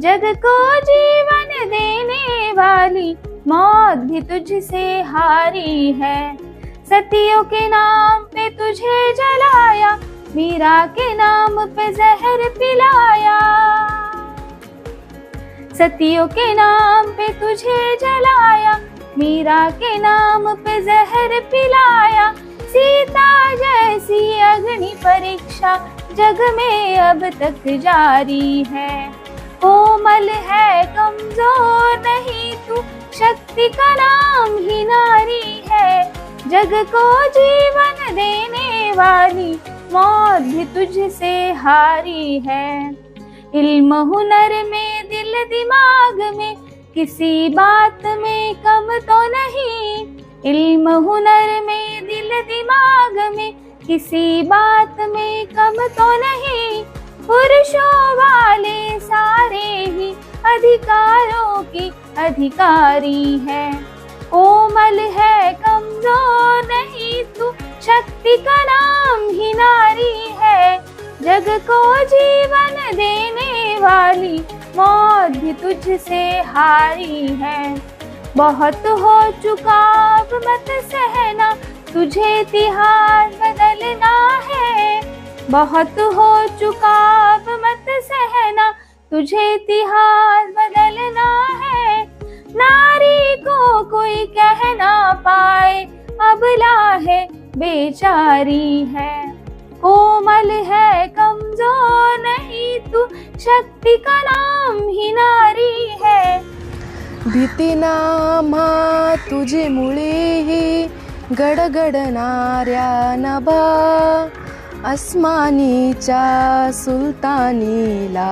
जग को जीवन देने वाली मौत भी तुझसे हारी है। सतियों के नाम पे तुझे जलाया, मीरा के नाम पे जहर पिलाया। सतियों के नाम पे तुझे जलाया, मीरा के नाम पे जहर पिलाया। सीता जैसी अग्नि परीक्षा जग में अब तक जारी है। कोमल है कमजोर नहीं तू, शक्ति का नाम ही नारी है। जग को जीवन देने वाली मौत भी तुझसे हारी है। इल्म हुनर में दिल दिमाग में किसी बात में कम तो नहीं। इल्म हुनर में दिल दिमाग में किसी बात में कम तो नहीं। पुरुषों वाले सारे ही अधिकारों की अधिकारी है। कोमल है कमजोर नहीं तू, शक्ति का नाम ही नारी है। जग को जीवन देने वाली मौत भी तुझसे हारी है। बहुत हो चुका अब मत सहना, तुझे इतिहास बदलना है। बहुत हो चुका अब मत सहना, तुझे इतिहास बदलना है। नारी को कोई कह ना पाए, अबला है बेचारी है। कोमल है कमजोर नहीं तू, शक्ति का नाम ही नारी है। भीती नामा तुझी मुळी गडगडणाऱ्या नभा, अस्मानीच्या सुलतानीला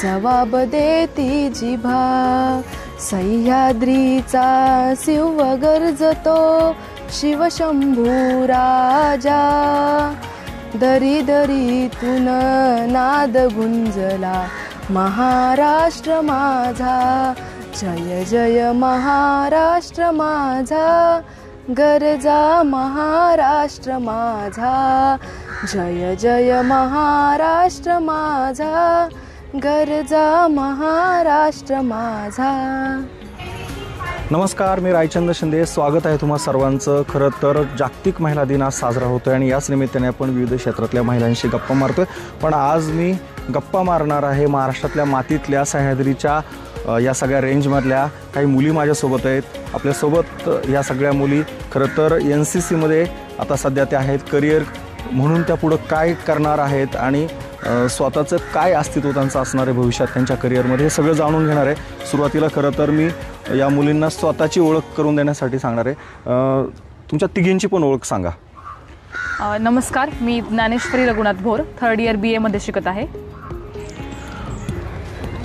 जवाब देती जिभा। सह्याद्रीचा शिव गरजतो शिवशंभू राजा, दरी दरीतून नाद गुंजला महाराष्ट्र माझा। जय जय महाराष्ट्र माझा, गरजा महाराष्ट्र माझा। जय जय महाराष्ट्र माझा, गरजा महाराष्ट्र माझा। नमस्कार, मी रायचंद्र शिंदे, स्वागत आहे तुम्हा सर्वांचं। खरं तर जागतिक महिला दिन आज साजरा होतोय आणि याच निमित्ताने आपण विविध क्षेत्रातल्या महिलांशी गप्पा मारतोय। पण आज मी गप्पा मारणार आहे महाराष्ट्रातल्या मातीतल्या सह्याद्रीच्या या सगळ्या रेंजमधल्या काही मुली माझ्यासोबत आहेत। आपल्यासोबत या सगळ्या मुली खरं तर NCC मध्ये आता सध्या त्या आहेत। करिअर म्हणून त्या पुढं काय करणार आहेत आणि स्वतःचं काय अस्तित्व त्यांचं असणार आहे भविष्यात त्यांच्या करिअरमध्ये, हे सगळं जाणून घेणार आहे। सुरुवातीला खरं तर मी या मुलींना स्वतःची ओळख करून देण्यासाठी सांगणार आहे। तुमच्या तिघींची पण ओळख सांगा। नमस्कार, मी Dnyaneshwari Raghunath Bhor, 3rd year BA मध्ये शिकत आहे।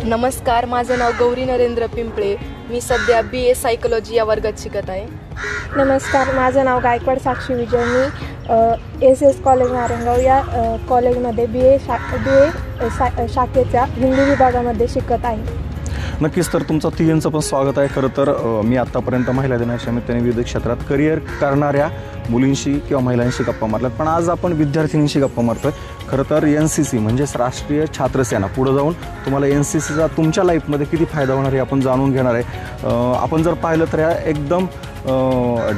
नमस्कार, माझं नाव गौरी नरेंद्र पिंपळे, मी सध्या BA सायकोलॉजी या वर्गात शिकत आहे। नमस्कार, माझं नाव गायकवाड साक्षी विजय, मी SS कॉलेज नारायणगाव या कॉलेजमध्ये BA शाखेच्या हिंदी विभागामध्ये शिकत आहे। नक्कीच, तर तुमचं तिघींचं पण स्वागत आहे। खरं तर मी आत्तापर्यंत महिला दिनाच्या निमित्ताने विविध क्षेत्रात करिअर करणाऱ्या मुलींशी किंवा महिलांशी गप्पा मारल्यात, पण आज आपण विद्यार्थिनींशी गप्पा मारतोय। खरं तर NCC म्हणजेच राष्ट्रीय छात्र सेना, पुढे जाऊन तुम्हाला NCCचा तुमच्या लाईफमध्ये किती फायदा होणार आहे आपण जाणून घेणार आहे। आपण जर पाहिलं तर ह्या एकदम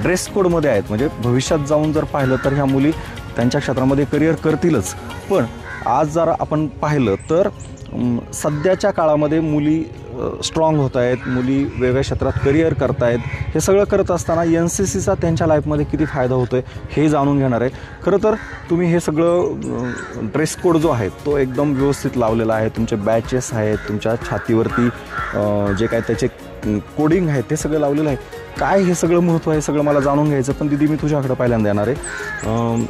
ड्रेस कोडमध्ये आहेत, म्हणजे भविष्यात जाऊन जर पाहिलं तर ह्या मुली त्यांच्या क्षेत्रामध्ये करिअर करतीलच। पण आज जर आपण पाहिलं तर सध्याच्या काळामध्ये मुली स्ट्रॉंग होत आहेत, मुली वेगळ्या क्षेत्रात करिअर करत आहेत। हे सगळं करत असताना NCCचा त्यांच्या लाईफमध्ये किती फायदा होतो आहे हे जाणून घेणार आहे। खरं तर तुम्ही हे सगळं ड्रेस कोड जो आहे तो एकदम व्यवस्थित लावलेला आहे, तुमचे बॅचेस आहेत, तुमच्या छातीवरती जे काय त्याचे कोडिंग आहे ते सगळं लावलेलं आहे। काय हे सगळं महत्त्व आहे सगळं मला जाणून घ्यायचं, पण दीदी मी तुझ्याकडे पहिल्यांदा येणार आहे।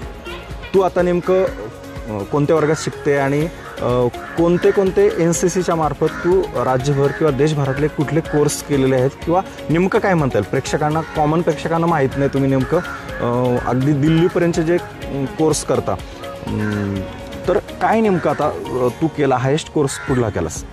तू आता नेमकं कोणत्या वर्गात शिकते आणि कोणते कोणते NCCच्या मार्फत तू राज्यभर किंवा देशभरातले कुठले कोर्स केलेले आहेत, किंवा नेमकं काय म्हणता येईल प्रेक्षकांना, कॉमन प्रेक्षकांना माहीत नाही तुम्ही नेमकं अगदी दिल्लीपर्यंतचे जे कोर्स करता, तर काय नेमकं आता तू केला, हायेस्ट कोर्स कुठला केलास?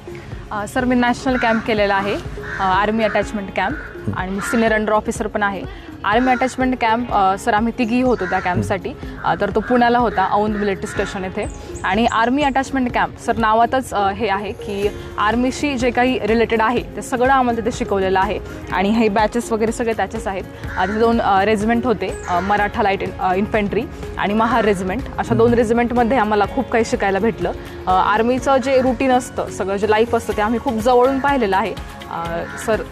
सर, मी नॅशनल कॅम्प केलेला आहे, आर्मी अटॅचमेंट कॅम्प, आणि मी सिनियर अंडर ऑफिसर पण आहे। आर्मी अटॅचमेंट कॅम्प सर आम्ही तिघी होतो त्या कॅम्पसाठी, तर तो पुण्याला होता, औंध मिलिटरी स्टेशन येथे। आणि आर्मी अटॅचमेंट कॅम्प सर नावातच हे आहे की आर्मीशी जे काही रिलेटेड आहे ते सगळं आम्हाला तिथे शिकवलेलं आहे. आणि हे बॅचेस वगैरे सगळे त्याचेच आहेत. तिथे 2 रेजिमेंट होते, मराठा लाईट इन्फंट्री आणि महार रेजिमेंट. अशा 2 रेजिमेंटमध्ये आम्हाला खूप काही शिकायला भेटलं. आर्मीचं जे रुटीन असतं, सगळं जे लाईफ असतं ते आम्ही खूप जवळून पाहिलेलं आहे. सर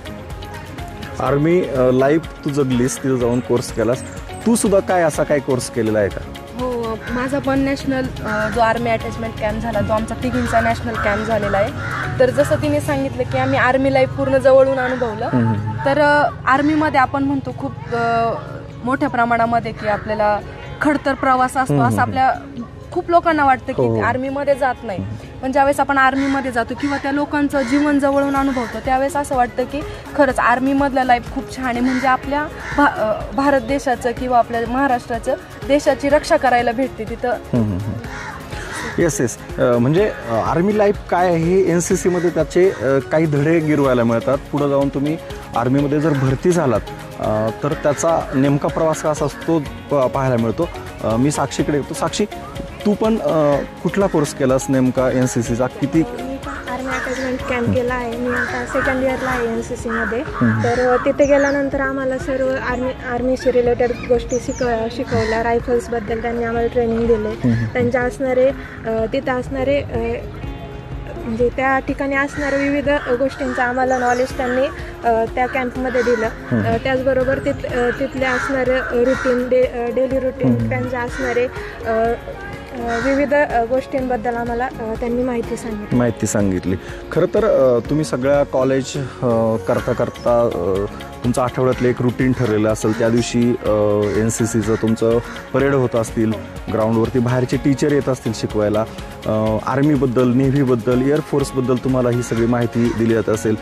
आर्मी लाईफ तू जगलीस, तिथं जाऊन कोर्स केलास. तू सुद्धा काय असा काय कोर्स केलेला आहे का? हो, माझा पण नॅशनल जो आर्मी अटॅचमेंट कॅम्प झाला तो आमचा तिघींचा नॅशनल कॅम्प झालेला आहे. तर जसं तिने सांगितलं की आम्ही आर्मी लाईफ पूर्ण जवळून अनुभवलं. तर आर्मीमध्ये आपण म्हणतो खूप मोठ्या प्रमाणामध्ये की आपल्याला खडतर प्रवास असतो असं आपल्या खूप लोकांना वाटतं की आर्मीमध्ये जात नाही. पण ज्यावेळेस आपण आर्मीमध्ये जातो किंवा त्या लोकांचं जीवन जवळून अनुभवतो त्यावेळेस असं वाटतं की खरंच आर्मीमधला लाईफ खूप छान आहे. म्हणजे आपल्या भारत देशाचं किंवा आपल्या महाराष्ट्राचं देशाची रक्षा करायला भेटते तिथं. येस येस, म्हणजे आर्मी लाईफ काय आहे हे NCC मध्ये त्याचे काही धडे गिरवायला मिळतात. पुढे जाऊन तुम्ही आर्मीमध्ये जर भरती झालात तर त्याचा नेमका प्रवास कसा असतो पाहायला मिळतो. मी साक्षीकडे येतो. साक्षी, तू पण कुठला कोर्स केलास नेमका NCCचा? किती? मी पण आर्मी अटॅचमेंट कॅम्प केला आहे. मी आता 2nd इयरला आहे NCC मध्ये. तर तिथे गेल्यानंतर आम्हाला सर्व आर्मीशी रिलेटेड गोष्टी शिकवल्या. रायफल्सबद्दल त्यांनी आम्हाला ट्रेनिंग दिले. त्यांच्या असणारे तिथं असणारे म्हणजे त्या ठिकाणी असणाऱ्या विविध गोष्टींचं आम्हाला नॉलेज त्यांनी त्या कॅम्पमध्ये दिलं. त्याचबरोबर तिथले असणारे रुटीन डेली रुटीन त्यांचे असणारे विविध गोष्टींबद्दल आम्हाला त्यांनी माहिती सांगितली. खरं तर तुम्ही सगळ्या कॉलेज करता तुमचं आठवड्यातलं एक रुटीन ठरलेलं असेल. त्या दिवशी NCCचं तुमचं परेड होत असतील, ग्राउंडवरती बाहेरचे टीचर येत असतील शिकवायला. आर्मीबद्दल, नेव्हीबद्दल, एअरफोर्सबद्दल तुम्हाला ही सगळी माहिती दिली जात असेल.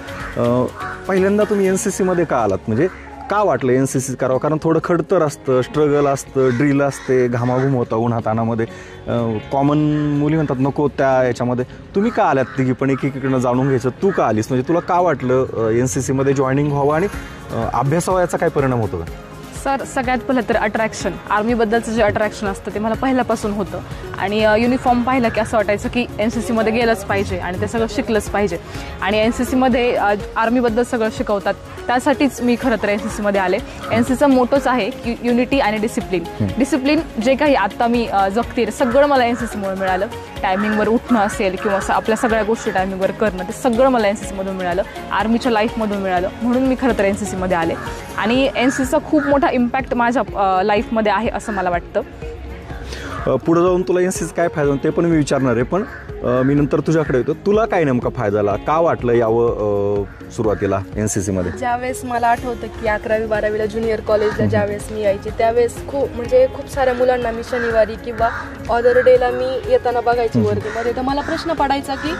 पहिल्यांदा तुम्ही NCC मध्ये का आलात? म्हणजे का वाटलं NCC करावं? कारण थोडं खडतर असतं, स्ट्रगल असतं, ड्रिल असते, घामाघूम होता उन्हातानामध्ये. कॉमन मुली म्हणतात नको त्या याच्यामध्ये. तुम्ही का आल्यात तिघी पण एकीकडनं जाणून घ्यायचं? तू का आलीस? म्हणजे तुला का वाटलं NCC मध्ये जॉईनिंग व्हावं आणि अभ्यासावा याचा काय परिणाम होतो का? सर सगळ्यात पहिलं तर अट्रॅक्शन, आर्मीबद्दलचं जे अट्रॅक्शन असतं ते मला पहिल्यापासून होतं. आणि युनिफॉर्म पाहिलं की असं वाटायचं की NCC मध्ये गेलंच पाहिजे आणि ते सगळं शिकलंच पाहिजे. आणि NCC मध्ये आर्मीबद्दल सगळं शिकवतात, त्यासाठीच मी खरं तर NCC मध्ये आले. NCCचा मोटोच आहे की युनिटी आणि डिसिप्लिन जे काही आता मी जगते सगळं मला NCC मुळे मिळालं. टायमिंगवर उठणं असेल किंवा आपल्या सगळ्या गोष्टी टायमिंगवर करणं ते सगळं मला NCC मधून मिळालं, आर्मीच्या लाईफमधून मिळालं. म्हणून मी खरं तर NCC मध्ये आले. आणि NCCचा खूप मोठा इम्पॅक्ट माझ्या लाईफमध्ये आहे असं मला वाटतं. पुढे जाऊन तुला NCC काय फायदा ते पण मी विचारणार आहे. पण मी नंतर तुझ्याकडे येतो. तुला काय नेमका फायदा झाला? का वाटलं यावं सुरुवातीला NCC मध्ये? ज्यावेळेस मला आठवतं की 11वी 12वीला ज्युनियर कॉलेजला ज्यावेळेस मी यायचे त्यावेळेस खूप साऱ्या मुलांना मी शनिवारी किंवा अदर डेला मी येताना बघायची वर्दीमध्ये. तर मला प्रश्न पडायचा की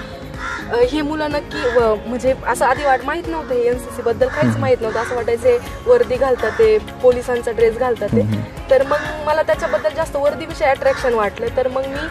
हे मुलं नक्की म्हणजे असं आधी माहीत नव्हतं, हे NCC बद्दल काहीच माहीत नव्हतं. असं वाटायचे वर्दी घालतात ते, पोलिसांचा ड्रेस घालतात ते. तर मग मला त्याच्याबद्दल जास्त वर्दीविषयी अट्रॅक्शन वाटलं. तर मग मी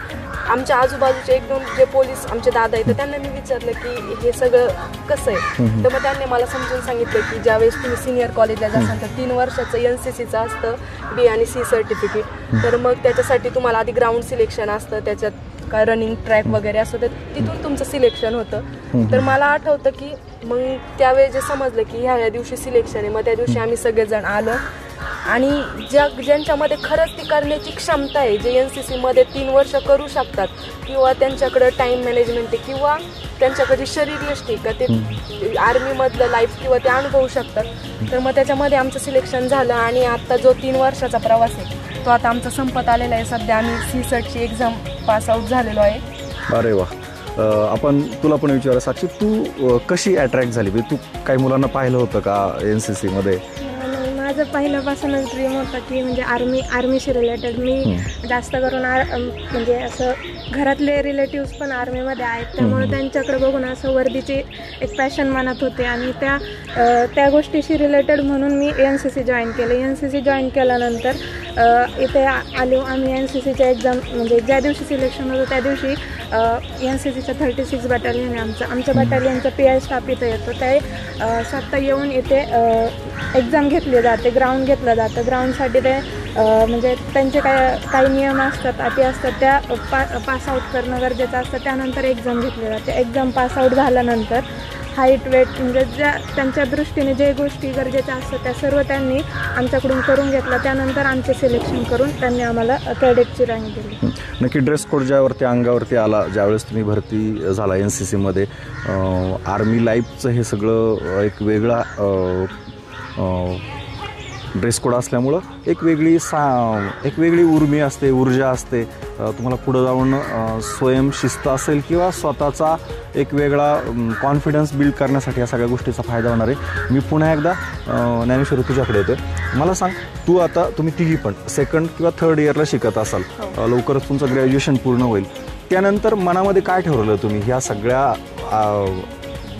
आमच्या आजूबाजूचे 1-2 जे पोलीस आमचे दादा आहेत तर त्यांना मी विचारलं की हे सगळं कसं आहे. तर मग त्यांनी मला समजून सांगितलं की ज्यावेळेस तुम्ही सिनियर कॉलेजला जासाल तर 3 वर्षाचं NCCचं असतं B आणि C सर्टिफिकेट. तर मग त्याच्यासाठी तुम्हाला आधी ग्राउंड सिलेक्शन असतं, त्याच्यात काय रनिंग ट्रॅक वगैरे असतं, तर तिथून तुमचं सिलेक्शन होतं. तर मला आठवतं की मग त्यावेळेस जे समजलं की ह्या दिवशी सिलेक्शन आहे, मग त्या दिवशी आम्ही सगळेजण आलो. आणि ज्यांच्यामध्ये खरंच ती करण्याची क्षमता आहे, जे NCC मध्ये 3 वर्ष करू शकतात किंवा त्यांच्याकडं टाईम मॅनेजमेंट आहे किंवा त्यांच्याकडे शरीरयष्टी का ते आर्मीमधलं लाईफ किंवा ते अनुभवू शकतात. तर मग त्याच्यामध्ये आमचं सिलेक्शन झालं. आणि आता जो 3 वर्षाचा प्रवास आहे तो आता आमचा संपत आलेला आहे. सध्या आम्ही C-सर्टची एक्झाम पास आऊट झालेलो आहे. अरे वा. आपण तुला पण विचारा साक्षी, तू कशी अट्रॅक्ट झाली? तू काही मुलांना पाहिलं होतं का NCC मध्ये? माझं पहिल्यापासूनच ड्रीम होतं की म्हणजे आर्मीशी रिलेटेड मी जास्त करून म्हणजे असं घरातले रिलेटिव्स पण आर्मीमध्ये आहेत, त्यामुळे त्यांच्याकडे बघून असं वर्दीची एक पॅशन मनात होते. आणि त्या गोष्टीशी रिलेटेड म्हणून मी NCC जॉईन केलं. NCC जॉईन केल्यानंतर इथे आलो आम्ही. NCCच्या एक्झाम म्हणजे ज्या दिवशी सिलेक्शन होतं त्या दिवशी NCCचं 36 बटालियन आहे आमच्या बटालियनचं PI स्टाफ इथं येतो. ते स्वतः येऊन इथे एक्झाम घेतली जाते, ग्राउंड घेतलं जातं. ग्राउंडसाठी ते म्हणजे त्यांचे काही नियम असतात, अटी असतात, त्या पास आऊट करणं गरजेचं असतं. त्यानंतर एक्झाम घेतली जाते. एक्झाम पास आऊट झाल्यानंतर हाईट, वेट म्हणजे ज्या त्यांच्या दृष्टीने जे गोष्टी गरजेच्या असतात त्या सर्व त्यांनी आमच्याकडून करून घेतला. त्यानंतर आमचे सिलेक्शन करून त्यांनी आम्हाला कॅडेटची रँक दिली. नक्की ड्रेस कोड ज्यावरती अंगावरती आला ज्यावेळेस तुम्ही भरती झाला NCCमध्ये, आर्मी लाईफचं हे सगळं एक वेगळा ड्रेस कोड असल्यामुळं एक वेगळी उर्मी असते, ऊर्जा असते. तुम्हाला पुढं जाऊन स्वयंशिस्त असेल किंवा स्वतःचा एक वेगळा कॉन्फिडन्स बिल्ड करण्यासाठी या सगळ्या गोष्टीचा फायदा होणार आहे. मी पुन्हा एकदा ज्ञानेश्वरी तुझ्याकडे येतो. मला सांग, तुम्ही तिघी पण सेकंड किंवा थर्ड इयरला शिकत असाल, लवकरच तुमचं ग्रॅज्युएशन पूर्ण होईल. त्यानंतर मनामध्ये काय ठरवलं तुम्ही ह्या सगळ्या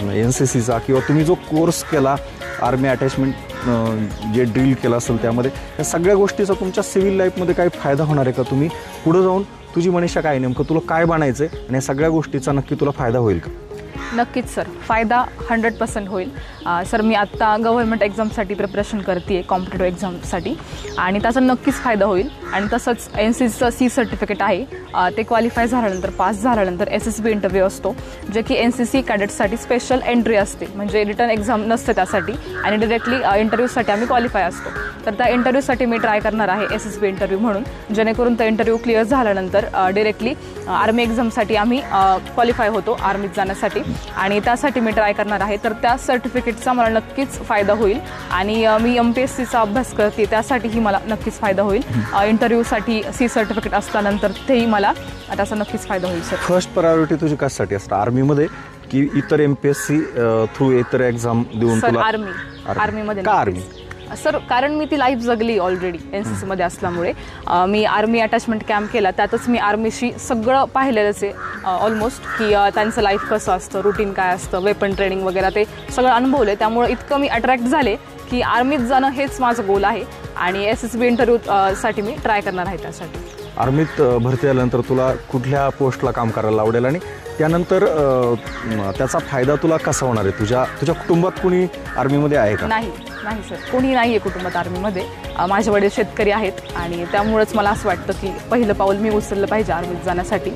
NCCचा किंवा तुम्ही जो कोर्स केला आर्मी अटॅचमेंट जे ड्रिल केलं असेल त्यामध्ये या सगळ्या गोष्टीचा तुमच्या सिव्हिल लाईफमध्ये काही फायदा होणार आहे का? तुम्ही पुढे जाऊन तुझी मनीषा काय, नेमकं तुला काय बनायचं आहे आणि या सगळ्या गोष्टीचा नक्की तुला फायदा होईल का? नक्कीच सर, फायदा 100% होईल. सर मी आत्ता गव्हर्नमेंट एक्झामसाठी प्रिपरेशन करते आहे, कॉम्पिटेटिव्ह एक्झामसाठी, आणि त्याचा नक्कीच फायदा होईल. आणि तसंच NCCचं C सर्टिफिकेट आहे, ते क्वालिफाय झाल्यानंतर, पास झाल्यानंतर SSB इंटरव्ह्यू असतो, जे की NCC कॅडेट्ससाठी स्पेशल एंट्री असते, म्हणजे रिटर्न एक्झाम नसते त्यासाठी, आणि डिरेक्टली इंटरव्ह्यूसाठी आम्ही क्वालिफाय असतो. तर त्या इंटरव्ह्यूसाठी मी ट्राय करणार आहे SSB इंटरव्ह्यू म्हणून, जेणेकरून त्या इंटरव्ह्यू क्लिअर झाल्यानंतर डिरेक्टली आर्मी एक्झामसाठी आम्ही क्वालिफाय होतो आर्मीत जाण्यासाठी, आणि त्यासाठी मी ट्राय करणार आहे. तर त्या सर्टिफिकेटचा मला नक्कीच फायदा होईल. आणि मी MPSCचा अभ्यास करते, त्यासाठीही मला नक्कीच फायदा होईल. इंटरव्ह्यूसाठी C सर्टिफिकेट असल्यानंतर तेही मला त्याचा नक्कीच फायदा होईल सर. फर्स्ट प्रायोरिटी तुझी कशासाठी असतं, आर्मीमध्ये की इतर MPSC थ्रू इतर एक्झाम देऊन? सर आर्मीमध्ये. का आर्मी सर? कारण मी ती लाईफ जगली ऑलरेडी NCCमध्ये असल्यामुळे. मी आर्मी अटॅचमेंट कॅम्प केला, त्यातच मी आर्मीशी सगळं पाहिलेलंच आहे ऑलमोस्ट, की त्यांचं लाईफ कसं असतं, रुटीन काय असतं, वेपन ट्रेनिंग वगैरे ते सगळं अनुभवलं. त्यामुळे इतकं मी अट्रॅक्ट झाले की आर्मीत जाणं हेच माझं गोल आहे, आणि SSB इंटरव्ह्यूसाठी मी ट्राय करणार आहे. त्यासाठी आर्मीत भरती झाल्यानंतर तुला कुठल्या पोस्टला काम करायला आवडेल आणि त्यानंतर त्याचा फायदा तुला कसा होणार आहे? तुझ्या कुटुंबात कोणी आर्मीमध्ये आहे का? नाही सर, कोणी नाही आहे कुटुंबात आर्मीमध्ये. माझे वडील शेतकरी आहेत, आणि त्यामुळेच मला असं वाटतं की पहिलं पाऊल मी उचललं पाहिजे आर्मीत जाण्यासाठी,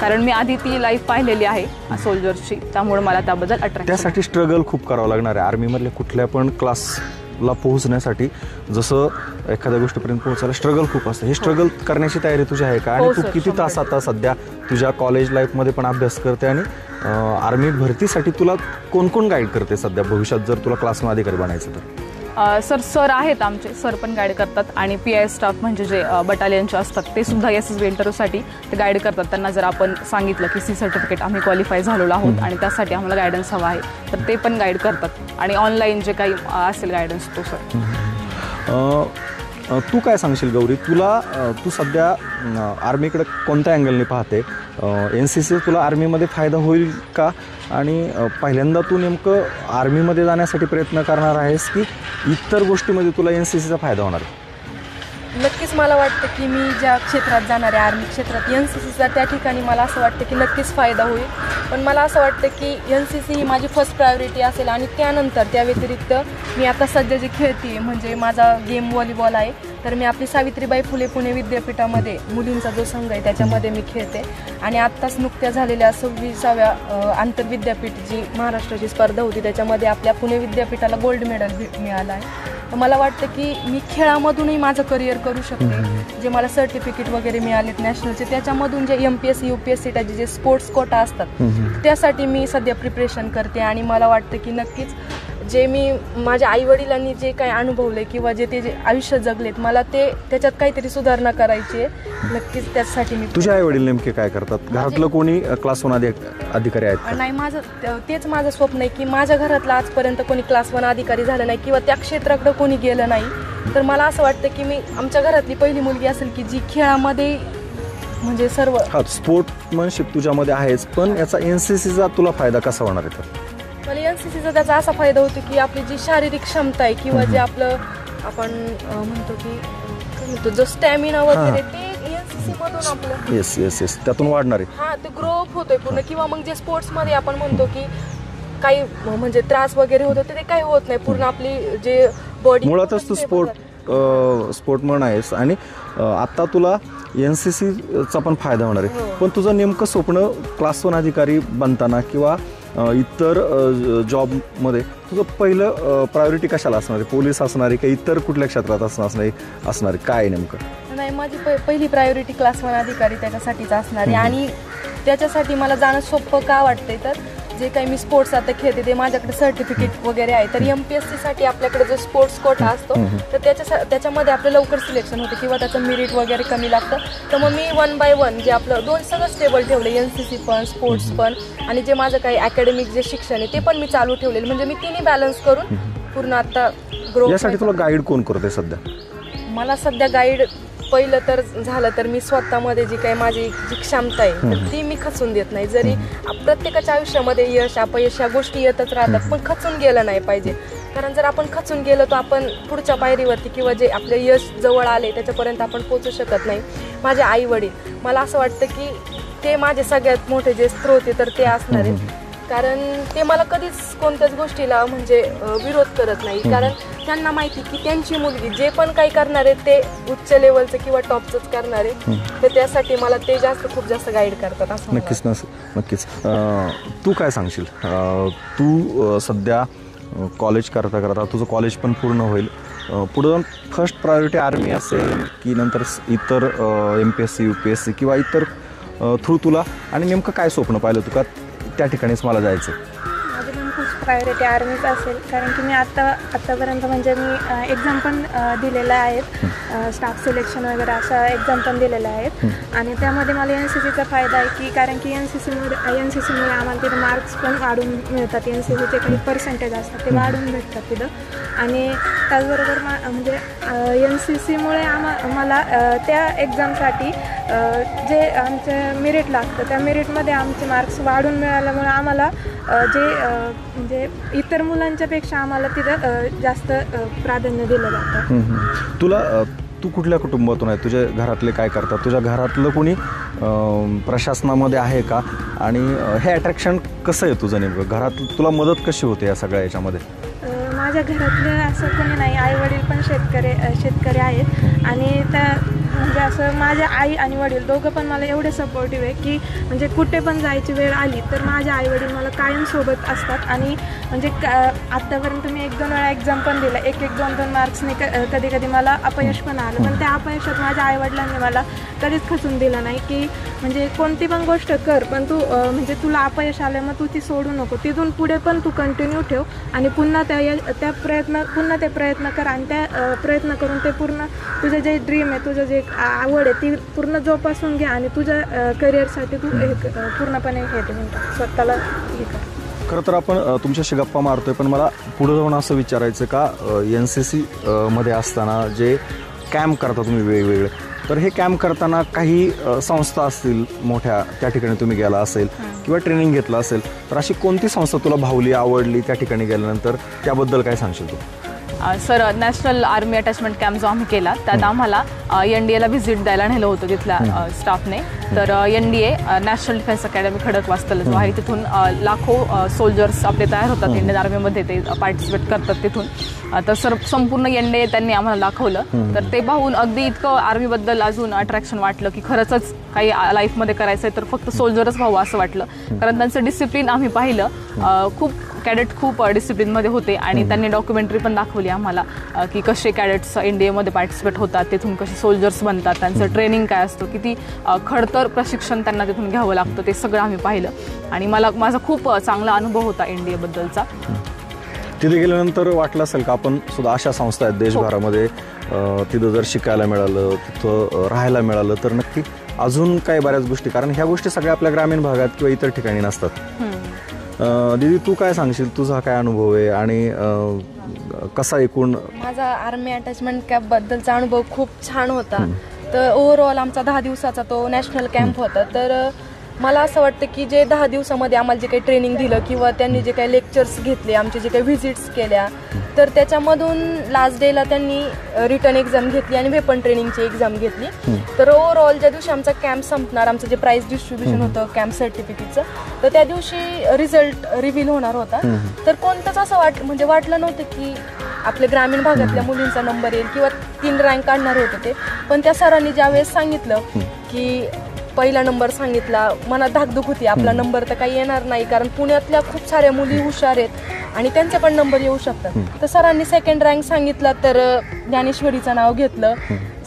कारण मी आधी ती लाईफ पाहिलेली आहे सोल्जरची, त्यामुळे मला त्याबद्दल अट्रॅक्ट. त्यासाठी स्ट्रगल खूप करावं लागणार आहे आर्मीमधल्या कुठल्या पण क्लासला पोहोचण्यासाठी. जसं एखाद्या गोष्टीपर्यंत पोहोचायला स्ट्रगल खूप असतं. हे स्ट्रगल करण्याची तयारी तुझी आहे का? आणि तू किती तास आता सध्या तुझ्या कॉलेज लाईफमध्ये पण अभ्यास करते, आणि आर्मी भरतीसाठी तुला कोण गाईड करते सध्या, भविष्यात जर तुला क्लासमध्ये अधिकारी बनायचं तर? सर आहेत आमचे, सर पण गाईड करतात, आणि PI स्टाफ म्हणजे जे बटालियनचे असतात ते सुद्धा SSB इंटरव्ह्यूसाठी ते गाईड करतात. त्यांना जर आपण सांगितलं की C सर्टिफिकेट आम्ही क्वालिफाय झालेलो आहोत आणि त्यासाठी आम्हाला गायडन्स हवा आहे, तर ते पण गाईड करतात. आणि ऑनलाईन जे काही असेल गायडन्स तो सर. तू काय सांगशील गौरी, तू सध्या आर्मीकडे कोणत्या अँगलने पाहते? NCC तुला आर्मीमध्ये फायदा होईल का? आणि पहिल्यांदा तू नेमकं आर्मीमध्ये जाण्यासाठी प्रयत्न करणार आहेस की इतर गोष्टीमध्ये तुला NCCचा फायदा होणार? नक्कीच मला वाटतं की मी ज्या क्षेत्रात जाणार आहे आर्मी क्षेत्रात, NCCचा त्या ठिकाणी मला असं वाटतं की नक्कीच फायदा होईल. पण मला असं वाटतं की NCC ही माझी फर्स्ट प्रायोरिटी असेल, आणि त्यानंतर त्या व्यतिरिक्त मी आता सध्या जे खेळते म्हणजे माझा गेम व्हॉलीबॉल आहे, तर मी आपली सावित्रीबाई फुले पुणे विद्यापीठामध्ये मुलींचा जो संघ आहे त्याच्यामध्ये मी खेळते. आणि आत्ताच नुकत्या झालेल्या 26व्या आंतरविद्यापीठ जी महाराष्ट्राची स्पर्धा होती त्याच्यामध्ये आपल्या पुणे विद्यापीठाला गोल्ड मेडल मिळालं आहे. तर मला वाटतं की मी खेळामधूनही माझं करिअर करू शकते. जे मला सर्टिफिकेट वगैरे मिळालेत नॅशनलचे, त्याच्यामधून जे MPSC UPSCसाठी जे स्पोर्ट्स कोटा असतात त्यासाठी मी सध्या प्रिपरेशन करते. आणि मला वाटतं की नक्कीच जे मी माझ्या आईवडिलांनी जे काही अनुभवले किंवा जे आयुष्य जगलेत, मला त्याच्यात काहीतरी सुधारणा करायची आहे. नक्कीच त्यासाठी मी. तुझे आईवडील नेमके काय करतात? घरातलं कोणी क्लास 1 अधिकारी आहेत? नाही, तेच माझं स्वप्न आहे की माझ्या घरातला आजपर्यंत कोणी क्लास 1 अधिकारी झालं नाही किंवा त्या क्षेत्राकडे कोणी गेलं नाही. तर मला असं वाटतं की मी आमच्या घरातली पहिली मुलगी असेल की जी खेळामध्ये म्हणजे सर्व. स्पोर्ट्समनशिप तुझ्यामध्ये आहेच, पण याचा NCCचा तुला फायदा कसा होणार आहे? तर मला NCCचा त्याचा असा फायदा होतो की आपली जी शारीरिक क्षमता आहे किंवा जे आपलं आपण म्हणतो जो स्टॅमिना वगैरे ते NCC मधून आपलं येस त्यातून वाढणार आहे. हा, ते ग्रो अप होतोय पूर्ण. किंवा मग जे स्पोर्ट्समध्ये आपण म्हणतो की काही म्हणजे त्रास वगैरे होतो ते काही होत नाही पूर्ण. आपली जे बॉडी मुळातच तू स्पोर्टमन आहेस आणि आत्ता तुला NCCचा पण फायदा होणार आहे. पण तुझं नेमकं स्वप्न क्लास 1 अधिकारी बनताना किंवा इतर जॉबमध्ये तुझं पहिलं प्रायोरिटी कशाला असणार आहे? पोलीस असणार आहे का इतर कुठल्या क्षेत्रात असणार आहे? काय नेमकं? नाही, माझी पहिली प्रायोरिटी क्लास 1 अधिकारी त्याच्यासाठीच असणार आहे. आणि त्याच्यासाठी मला जाणं सोपं का वाटतंय तर जे काही मी स्पोर्ट्स आता खेळते ते माझ्याकडे सर्टिफिकेट वगैरे आहे. तर MPSCसाठी आपल्याकडे जो स्पोर्ट्स कोटा असतो तर त्याच्यामध्ये आपलं लवकर सिलेक्शन होते किंवा त्याचं मेरिट वगैरे कमी लागतं. तर मग मी 1 by 1 जे आपलं 2 सगळं स्टेबल ठेवलं, NCC पण स्पोर्ट्स पण आणि जे माझं काही अकॅडमिक जे शिक्षण आहे ते पण मी चालू ठेवलेलं. म्हणजे मी तिन्ही बॅलन्स करून पूर्ण आता ग्रो. यासाठी तुला गाईड कोण करते सध्या? मला सध्या गाईड पहिलं तर झालं तर मी स्वतःमध्ये जी काही माझी जी क्षमता आहे तर ती मी खचून देत नाही. जरी प्रत्येकाच्या आयुष्यामध्ये यश अपयश या गोष्टी येतच राहतात, पण खचून गेलं नाही पाहिजे. कारण जर आपण खचून गेलो तर आपण पुढच्या पायरीवरती किंवा जे आपले यश जवळ आले त्याच्यापर्यंत आपण पोहोचू शकत नाही. माझे आई वडील मला असं वाटतं की ते माझे सगळ्यात मोठे जे स्रोत आहे तर ते असणार आहेत. कारण ते मला कधीच कोणत्याच गोष्टीला म्हणजे विरोध करत नाही. कारण त्यांना माहिती की त्यांची मुलगी जे पण काही करणार आहे ते उच्च लेवलचं किंवा टॉपचंच करणार आहे. तर त्यासाठी मला ते खूप जास्त गाईड करतात असं. नक्कीच. तू काय सांगशील? तू सध्या कॉलेज करता तुझं कॉलेज पण पूर्ण होईल, पुढे जाऊन फर्स्ट प्रायोरिटी आर्मी असेल की नंतर इतर MPSC UPSC किंवा इतर थ्रू तुला, आणि नेमकं काय स्वप्न पाहिलं तू का त्या ठिकाणीच मला जायचं? माझी पण फर्स्ट प्रायोरिटी आर्मीच असेल. कारण की मी आत्तापर्यंत म्हणजे मी एक्झाम पण दिलेल्या आहेत, स्टाफ सिलेक्शन वगैरे अशा एक्झाम पण दिलेल्या आहेत. आणि त्यामध्ये मला NCCचा फायदा आहे की कारण की NCCमुळे आम्हाला तिथे मार्क्स पण वाढून मिळतात. NCCचे काही पर्सेंटेज असतात ते वाढून भेटतात तिथं. आणि त्याचबरोबर म्हणजे NCCमुळे मला त्या एक्झामसाठी जे आमचं मेरिट लागतं त्या मेरिटमध्ये आमचे मार्क्स वाढून मिळाल्यामुळे आम्हाला जे म्हणजे इतर मुलांच्यापेक्षा आम्हाला तिथं जास्त प्राधान्य दिलं जातं. तू कुठल्या कुटुंबातून आहे? तुझ्या घरातले काय करतात? तुझ्या घरातलं कोणी प्रशासनामध्ये आहे का? आणि हे अट्रॅक्शन कसं आहे तुझं नेमकं? घरात तुला मदत कशी होते या सगळ्या याच्यामध्ये? माझ्या घरातले असं कोणी नाही. आई वडील पण शेतकरी आहेत. आणि त्या म्हणजे असं माझे आई आणि वडील दोघं पण मला एवढे सपोर्टिव्ह आहे की म्हणजे कुठे पण जायची वेळ आली तर माझे आई वडील मला कायम सोबत असतात. आणि म्हणजे आत्तापर्यंत मी 1-2 वेळा एक्झाम पण दिला, 1-2 मार्क्सने कधी कधी मला अपयश पण आलं. पण त्या अपयशात माझ्या आईवडिलांनी मला कधीच खचून दिलं नाही की म्हणजे कोणती पण गोष्ट कर पण तू म्हणजे तुला अपयश आलं मग तू ती सोडू नको, तिथून पुढे पण तू कंटिन्यू ठेव आणि पुन्हा ते प्रयत्न कर आणि त्या प्रयत्न करून ते पूर्ण तुझं जे ड्रीम आहे, तुझं जे आवड आहे ती पूर्ण जोपासून घ्या आणि तुझ्या करिअरसाठी तू पूर्णपणे हे स्वतःला हे कर. खरं तर आपण तुमच्याशी गप्पा मारतोय, पण मला पुढे जाऊन असं विचारायचं का NCC मध्ये असताना जे कॅम्प करता तुम्ही वेगवेगळे, तर हे कॅम्प करताना काही संस्था असतील मोठ्या, त्या ठिकाणी तुम्ही गेला असेल किंवा ट्रेनिंग घेतलं असेल, तर अशी कोणती संस्था तुला भावली, आवडली त्या ठिकाणी गेल्यानंतर? त्याबद्दल काय सांगशील तू? Sir, national army attachment camp जो आम्ही केला त्यात आम्हाला NDAला व्हिजिट द्यायला नेलं होतं तिथल्या स्टाफने. तर NDA national defence academy Khadakwasla जो आहे तिथून लाखो सोल्जर्स आपले तयार होतात इंडियन आर्मीमध्ये, ते पार्टिसिपेट करतात तिथून. तर संपूर्ण NDA त्यांनी आम्हाला दाखवलं. तर ते पाहून अगदी इतकं आर्मीबद्दल अजून अट्रॅक्शन वाटलं की खरंच काही लाईफमध्ये करायचं आहे तर फक्त सोल्जरच व्हावं असं वाटलं. कारण त्यांचं डिसिप्लिन आम्ही पाहिलं, खूप कॅडेट खूप डिसिप्लिनमध्ये होते आणि त्यांनी डॉक्युमेंटरी पण दाखवली आम्हाला की कसे कॅडेट्स NDAमध्ये पार्टिसिपेट होतात, तिथून कसे सोल्जर्स बनतात, त्यांचं ट्रेनिंग काय असतं, किती खडतर प्रशिक्षण त्यांना तिथून घ्यावं लागतं, ते सगळं आम्ही पाहिलं. आणि माझा खूप चांगला अनुभव होता NDAबद्दलचा. तिथे गेल्यानंतर वाटलं असेल का आपण सुद्धा अशा संस्था आहेत देशभरामध्ये, तिथं जर शिकायला मिळालं, तिथं राहायला मिळालं तर नक्की अजून काही बऱ्याच गोष्टी, कारण ह्या गोष्टी सगळ्या आपल्या ग्रामीण भागात किंवा इतर ठिकाणी नसतात. दीदी, तू काय सांगशील? तुझा काय अनुभव आहे आणि कसा एकूण? माझा आर्मी अटॅचमेंट कॅम्प बद्दलचा अनुभव खूप छान होता. तर ओव्हरऑल आमचा 10 दिवसाचा तो नॅशनल कॅम्प होता. तर मला असं वाटतं की जे 10 दिवसामध्ये आम्हाला जे काही ट्रेनिंग दिलं किंवा त्यांनी जे काही लेक्चर्स घेतले, आमचे जे काही व्हिजिट्स केल्या, तर त्याच्यामधून लास्ट डेला त्यांनी रिटर्न एक्झाम घेतली आणि वेपन ट्रेनिंगची एक्झाम घेतली. तर ओव्हरऑल ज्या दिवशी आमचा कॅम्प संपणार, आमचं जे प्राइज डिस्ट्रीब्युशन होतं कॅम्प सर्टिफिकेटचं, तर त्या दिवशी रिझल्ट रिव्हील होणार होता. तर कोणतंच असं वाटलं नव्हतं की आपल्या ग्रामीण भागातल्या मुलींचा नंबर येईल किंवा 3 रँक काढणार होते ते. पण त्या सरांनी ज्यावेळेस सांगितलं की पहिला नंबर सांगितला, मनात धाकधूक होती, आपला नंबर तर काही येणार नाही, कारण पुण्यातल्या खूप साऱ्या मुली हुशार आहेत आणि त्यांचे पण नंबर येऊ शकतात. तर सरांनी 2nd रँक सांगितला, तर ज्ञानेश्वरीचं नाव घेतलं.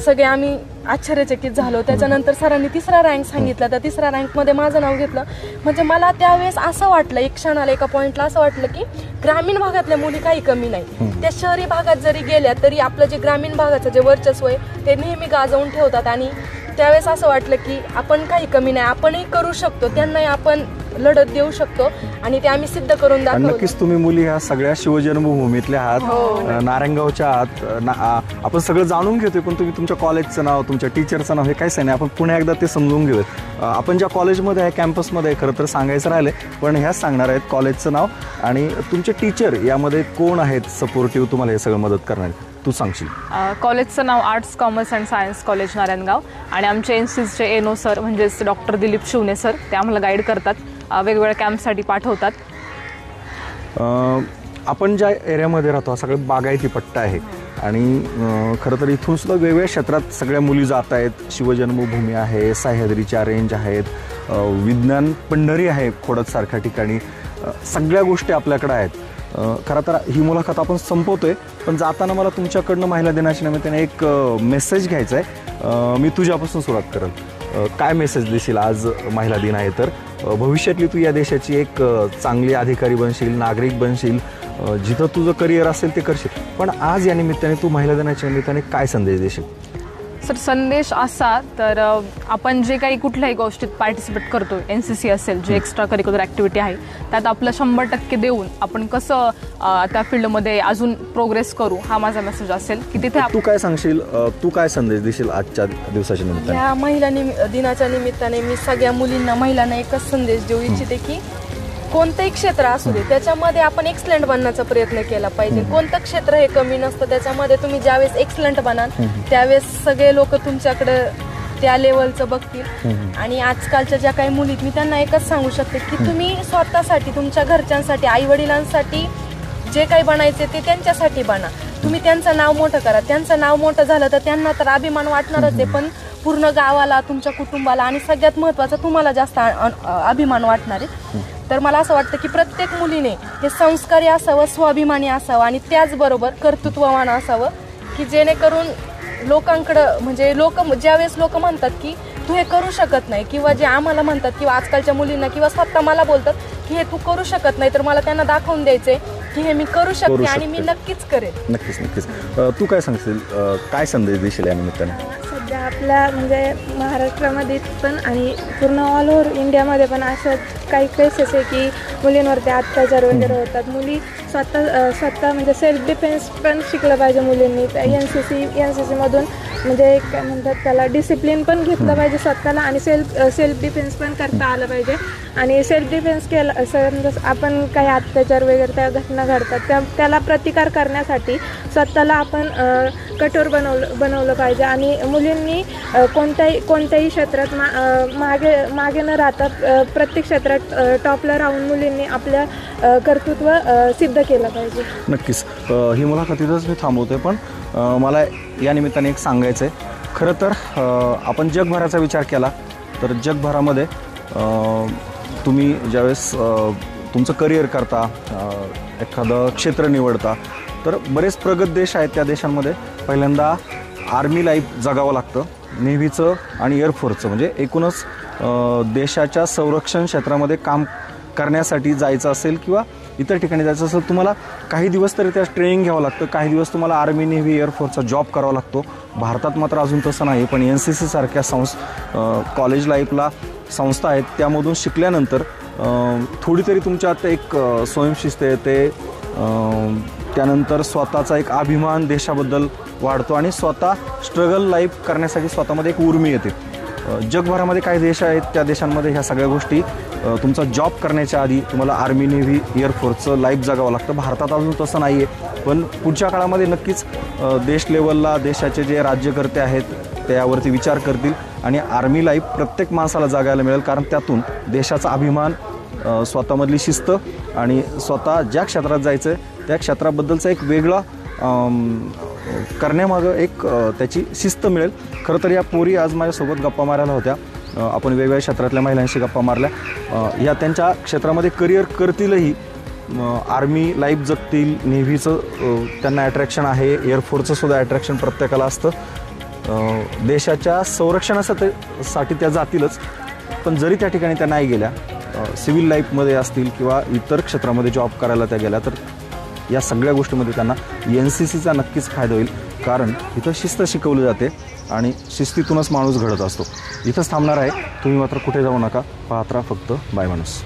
सगळे आम्ही आश्चर्यचकित झालो. त्याच्यानंतर सरांनी 3रा रँक सांगितला, तर 3ऱ्या रँकमध्ये माझं नाव घेतलं. म्हणजे मला त्यावेळेस असं वाटलं, एक क्षणाला एका पॉईंटला असं वाटलं की ग्रामीण भागातल्या मुली काही कमी नाही. त्या शहरी भागात जरी गेल्या तरी आपलं जे ग्रामीण भागाचं जे वर्चस्व आहे ते नेहमी गाजवून ठेवतात. आणि त्यावेळेस असं वाटलं की आपण काही कमी नाही, आपणही करू शकतो, त्यांनाही आपण लढत देऊ शकतो आणि ते आम्ही सिद्ध करून दाखवलं. नक्कीच तुम्ही मुली ह्या सगळ्या शिवजन्मभूमीतल्या आहात, नारायणगावच्या आहात. आपण सगळं जाणून घेतोय, पण तुम्ही तुमच्या कॉलेजचं नाव, तुमच्या टीचरचं नाव हे काहीच नाही. आपण पुन्हा एकदा ते समजून घेऊयात. आपण ज्या कॉलेजमध्ये आहे, कॅम्पसमध्ये खरं तर सांगायचं राहिले, पण ह्याच सांगणार आहेत कॉलेजचं नाव आणि तुमचे टीचर यामध्ये कोण आहेत सपोर्टिव्ह तुम्हाला हे सगळं मदत करणारे, तू सांगशील? कॉलेजचं नाव arts commerce and science college Narayangaon आणि आमचे एनसीसीचे एनओ सर म्हणजेच डॉक्टर दिलीप शिवणे सर, ते आम्हाला गाईड करतात, वेगवेगळ्या कॅम्पसाठी पाठवतात. आपण ज्या एरियामध्ये राहतो हा सगळं बागायती पट्टा आहे आणि खरं तर इथून सुद्धा वेगवेगळ्या क्षेत्रात सगळ्या मुली जात आहेत. शिवजन्मभूमी आहे, सह्याद्रीच्या रेंज आहेत, विज्ञान पंढरी आहे खोडदसारख्या ठिकाणी, सगळ्या गोष्टी आपल्याकडे आहेत. खरं तर ही मुलाखत आपण संपवतोय, पण जाताना मला तुमच्याकडनं महिला दिनाच्या निमित्ताने एक मेसेज घ्यायचा आहे. मी तुझ्यापासून सुरुवात करेल. काय मेसेज देशील? आज महिला दिन आहे, तर भविष्यातली तू या देशाची एक चांगली अधिकारी बनशील, नागरिक बनशील, जिथं तुझं करिअर असेल ते करशील, पण आज या निमित्ताने तू महिला दिनाच्या निमित्ताने काय संदेश देशील? सर, संदेश असा, तर आपण जे काही कुठल्याही गोष्टीत पार्टिसिपेट करतो, NCC असेल, जे एक्स्ट्रा करिक्युलर ॲक्टिव्हिटी आहे, त्यात आपलं 100% देऊन आपण कसं त्या फील्डमध्ये अजून प्रोग्रेस करू, हा माझा मेसेज असेल. की तिथे तू काय सांगशील, तू काय संदेश देशील आजच्या दिवसाच्या निमित्ताने? या महिला दिनाच्या निमित्ताने मी सगळ्या मुलींना, महिलांना एकच संदेश देऊ इच्छिते की कोणतंही क्षेत्र असू दे, त्याच्यामध्ये आपण एक्सलंट बनण्याचा प्रयत्न केला पाहिजे. कोणतं क्षेत्र हे कमी नसतं, त्याच्यामध्ये तुम्ही ज्यावेळेस एक्सलंट बनाल त्यावेळेस सगळे लोक तुमच्याकडे त्या लेवलचं बघतील. आणि आजकालच्या ज्या काही मुली, मी त्यांना एकच सांगू शकते की तुम्ही स्वतःसाठी, तुमच्या घरच्यांसाठी, आई वडिलांसाठी जे काही बनायचे ते त्यांच्यासाठी बना. तुम्ही त्यांचं नाव मोठं करा. त्यांचं नाव मोठं झालं तर त्यांना तर अभिमान वाटणारच आहे, पण पूर्ण गावाला, तुमच्या कुटुंबाला आणि सगळ्यात महत्त्वाचं तुम्हाला जास्त अभिमान वाटणार आहे. तर मला असं वाटतं की प्रत्येक मुलीने हे संस्कारी असावं, स्वाभिमानी असावं आणि त्याचबरोबर कर्तृत्ववान असावं, की जेणेकरून लोकांकडं, म्हणजे ज्यावेळेस लोक म्हणतात की तू हे करू शकत नाही, किंवा जे आम्हाला म्हणतात किंवा आजकालच्या मुलींना किंवा स्वतः मला बोलतात की हे तू करू शकत नाही, तर मला त्यांना दाखवून द्यायचंय की हे मी करू शकते आणि मी नक्कीच करेन. नक्कीच. तू काय सांगशील, काय संदेश देशील या निमित्ताने? सध्या आपल्या म्हणजे महाराष्ट्रामध्ये पण आणि पूर्ण ऑल ओव्हर इंडियामध्ये पण असं काही केसेस आहे की मुलींवरती अत्याचार वगैरे होतात. मुली स्वतः म्हणजे सेल्फ डिफेन्स पण शिकलं पाहिजे मुलींनी. NCC मधून म्हणजे काय म्हणतात त्याला, डिसिप्लिन पण घेतलं पाहिजे स्वतःला आणि सेल्फ डिफेन्स पण करता आलं पाहिजे. आणि सेल्फ डिफेन्स केलं, समजा आपण काही अत्याचार वगैरे त्या घटना घडतात त्याला प्रतिकार करण्यासाठी स्वतःला आपण कठोर बनवलं पाहिजे. आणि मुलींनी कोणत्याही क्षेत्रात मागे न राहता प्रत्येक क्षेत्रात टॉपला राहून मुलींनी आपलं कर्तृत्व सिद्ध केलं पाहिजे. नक्कीच. ही मुलाखतीतच मी थांबवतोय, पण मला या निमित्ताने एक सांगायचं आहे. खरं तर आपण जगभराचा विचार केला तर जगभरामध्ये तुम्ही ज्यावेळेस तुमचं करिअर करता, एखादं क्षेत्र निवडता, तर बरेच प्रगत देश आहेत. त्या देशांमध्ये पहिल्यांदा आर्मी लाईफ जगावं लागतं, नेव्हीचं आणि एअरफोर्सचं, म्हणजे एकूणच देशाच्या संरक्षण क्षेत्रामध्ये काम करण्यासाठी जायचं असेल किंवा इतर ठिकाणी जायचं असेल, तुम्हाला काही दिवस तरी त्या ट्रेनिंग घ्यावं लागतं. काही दिवस तुम्हाला आर्मी, नेव्ही, एअरफोर्सचा जॉब करावा लागतो. भारतात मात्र अजून तसं नाही, पण NCC सारख्या कॉलेज लाईफला संस्था आहेत, त्यामधून शिकल्यानंतर थोडी तरी तुमच्यात एक स्वयंशिस्त येते, त्यानंतर स्वतःचा एक अभिमान देशाबद्दल वाढतो आणि स्वतः स्ट्रगल लाईफ करण्यासाठी स्वतःमध्ये एक उर्मी येते. जगभरामध्ये काही देश आहेत, त्या देशांमध्ये ह्या सगळ्या गोष्टी तुमचा जॉब करण्याच्या आधी तुम्हाला आर्मी, नेव्ही, एअरफोर्सचं लाईफ जगावं लागतं. भारतात अजून तसं नाही आहे, पण पुढच्या काळामध्ये नक्कीच देश लेवलला देशाचे जे राज्यकर्ते आहेत त्यावरती विचार करतील आणि आर्मी लाईफ प्रत्येक माणसाला जगायला मिळेल, कारण त्यातून देशाचा अभिमान, स्वतःमधली शिस्त आणि स्वतः ज्या क्षेत्रात जायचं आहे त्या क्षेत्राबद्दलचा एक वेगळा करण्यामागं एक त्याची शिस्त मिळेल. खरं तर या पोरी आज माझ्यासोबत गप्पा मारायला होत्या. आपण वेगवेगळ्या क्षेत्रातल्या महिलांशी गप्पा मारल्या. या त्यांच्या क्षेत्रामध्ये करिअर करतीलही, आर्मी लाईफ जगतील, नेव्हीचं त्यांना अट्रॅक्शन आहे, एअरफोर्सचं अट्रॅक्शन प्रत्येकाला असतं. देशाच्या संरक्षणासाठी त्या जातीलच. पण जरी त्या ठिकाणी त्या नाही गेल्या, सिव्हिल लाईफमध्ये असतील किंवा इतर क्षेत्रामध्ये जॉब करायला त्या गेल्या, तर या सगळ्या गोष्टीमध्ये त्यांना NCCचा नक्कीच फायदा होईल. कारण इथं शिस्त शिकवली जाते आणि शिस्तीतूनच माणूस घडत असतो. इथंच थांबणार आहे. तुम्ही मात्र कुठे जाऊ नका. पाहत राहा फक्त बाय माणूस.